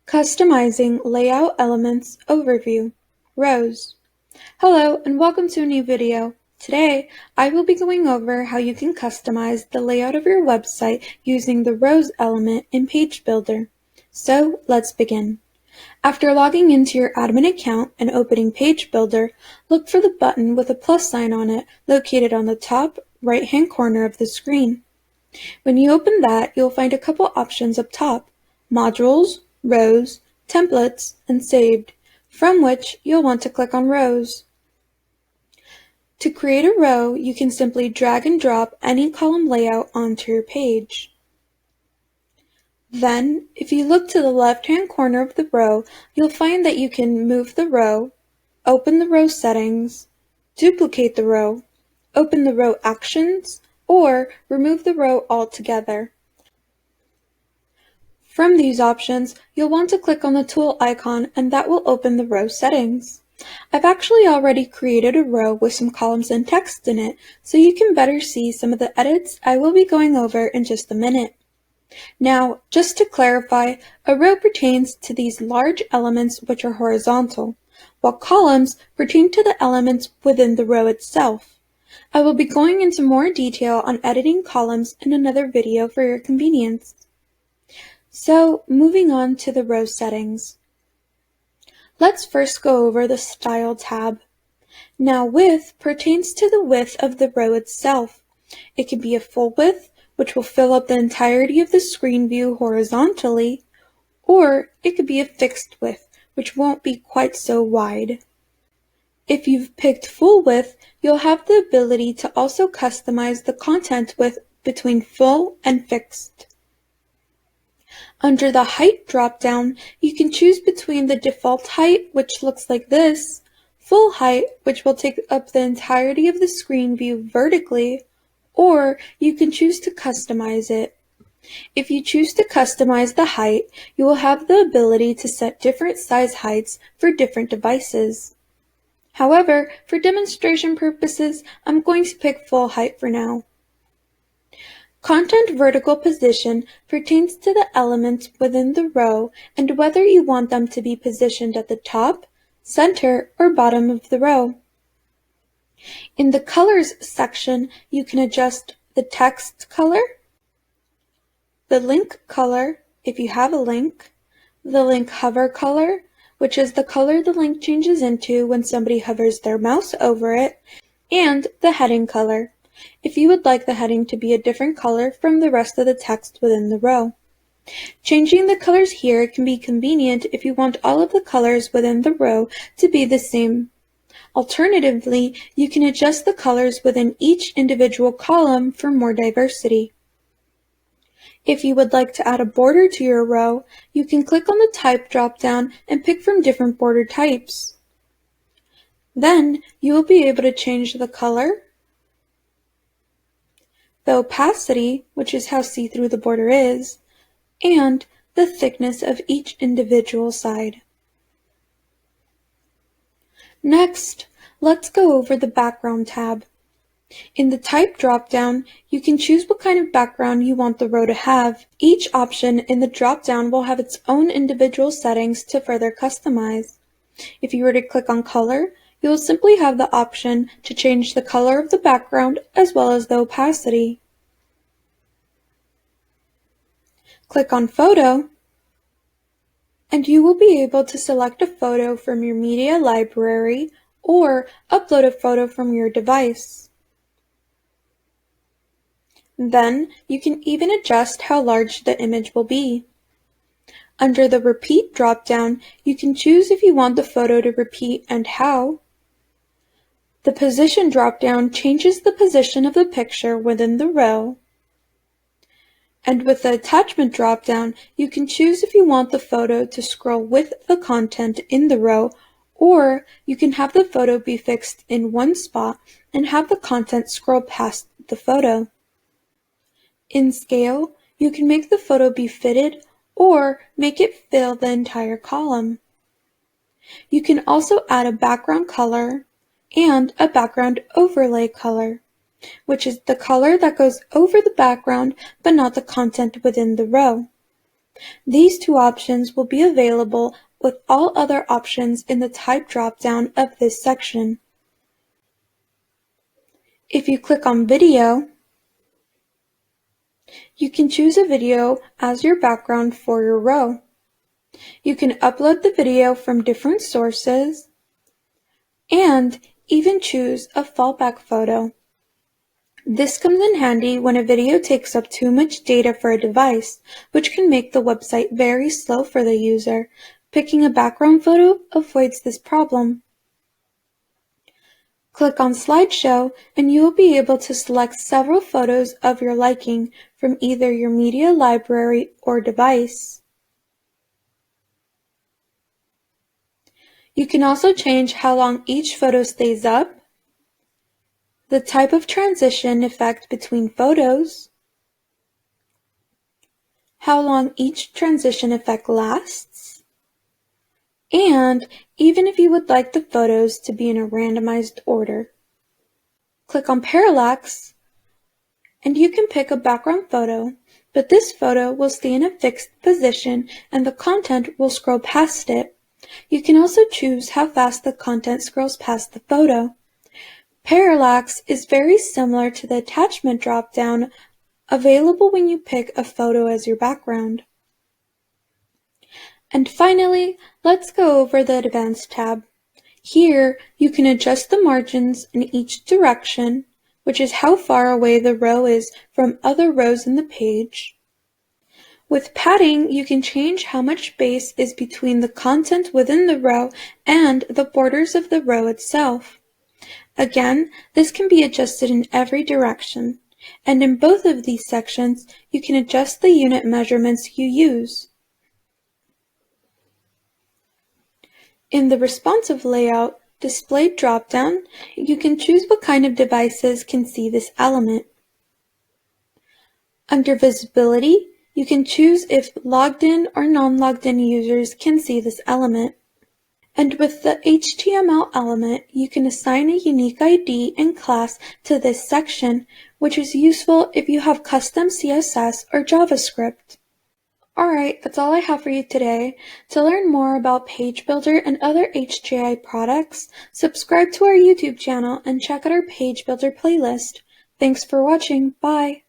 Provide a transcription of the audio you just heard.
Customizing Layout Elements Overview Rows. Hello and welcome to a new video. Today, I will be going over how you can customize the layout of your website using the Rows element in Page Builder. So, let's begin. After logging into your admin account and opening Page Builder, look for the button with a plus sign on it located on the top right-hand corner of the screen. When you open that, you'll find a couple options up top: Modules, Rows, Templates, and Saved, from which you'll want to click on Rows. To create a row, you can simply drag and drop any column layout onto your page. Then, if you look to the left-hand corner of the row, you'll find that you can move the row, open the row settings, duplicate the row, open the row actions, or remove the row altogether. From these options, you'll want to click on the tool icon and that will open the row settings. I've actually already created a row with some columns and text in it, so you can better see some of the edits I will be going over in just a minute. Now, just to clarify, a row pertains to these large elements which are horizontal, while columns pertain to the elements within the row itself. I will be going into more detail on editing columns in another video for your convenience. So, moving on to the row settings. Let's first go over the Style tab. Now, width pertains to the width of the row itself. It can be a full width, which will fill up the entirety of the screen view horizontally, or it could be a fixed width, which won't be quite so wide. If you've picked full width, you'll have the ability to also customize the content width between full and fixed. Under the height drop-down, you can choose between the default height, which looks like this, full height, which will take up the entirety of the screen view vertically, or you can choose to customize it. If you choose to customize the height, you will have the ability to set different size heights for different devices. However, for demonstration purposes, I'm going to pick full height for now. Content vertical position pertains to the elements within the row and whether you want them to be positioned at the top, center, or bottom of the row. In the Colors section, you can adjust the text color, the link color, if you have a link, the link hover color, which is the color the link changes into when somebody hovers their mouse over it, and the heading color, if you would like the heading to be a different color from the rest of the text within the row. Changing the colors here can be convenient if you want all of the colors within the row to be the same. Alternatively, you can adjust the colors within each individual column for more diversity. If you would like to add a border to your row, you can click on the Type drop-down and pick from different border types. Then, you will be able to change the color, the opacity, which is how see-through the border is, and the thickness of each individual side. Next, let's go over the Background tab. In the Type drop-down, you can choose what kind of background you want the row to have. Each option in the drop-down will have its own individual settings to further customize. If you were to click on Color, you will simply have the option to change the color of the background as well as the opacity. Click on Photo, and you will be able to select a photo from your media library or upload a photo from your device. Then, you can even adjust how large the image will be. Under the Repeat drop-down, you can choose if you want the photo to repeat and how. The Position drop-down changes the position of the picture within the row. And with the Attachment drop-down, you can choose if you want the photo to scroll with the content in the row, or you can have the photo be fixed in one spot and have the content scroll past the photo. In Scale, you can make the photo be fitted or make it fill the entire column. You can also add a background color and a background overlay color, which is the color that goes over the background but not the content within the row. These two options will be available with all other options in the type drop-down of this section. If you click on Video, you can choose a video as your background for your row. You can upload the video from different sources and even choose a fallback photo. This comes in handy when a video takes up too much data for a device, which can make the website very slow for the user. Picking a background photo avoids this problem. Click on Slideshow and you will be able to select several photos of your liking from either your media library or device. You can also change how long each photo stays up, the type of transition effect between photos, how long each transition effect lasts, and even if you would like the photos to be in a randomized order. Click on Parallax, and you can pick a background photo, but this photo will stay in a fixed position and the content will scroll past it. You can also choose how fast the content scrolls past the photo. Parallax is very similar to the attachment drop-down available when you pick a photo as your background. And finally, let's go over the Advanced tab. Here, you can adjust the margins in each direction, which is how far away the row is from other rows in the page. With padding, you can change how much space is between the content within the row and the borders of the row itself. Again, this can be adjusted in every direction, and in both of these sections, you can adjust the unit measurements you use. In the responsive layout display drop-down, you can choose what kind of devices can see this element. Under visibility, you can choose if logged in or non-logged in users can see this element. And with the HTML element, you can assign a unique ID and class to this section, which is useful if you have custom CSS or JavaScript. Alright, that's all I have for you today. To learn more about Page Builder and other HTML products, subscribe to our YouTube channel and check out our Page Builder playlist. Thanks for watching. Bye!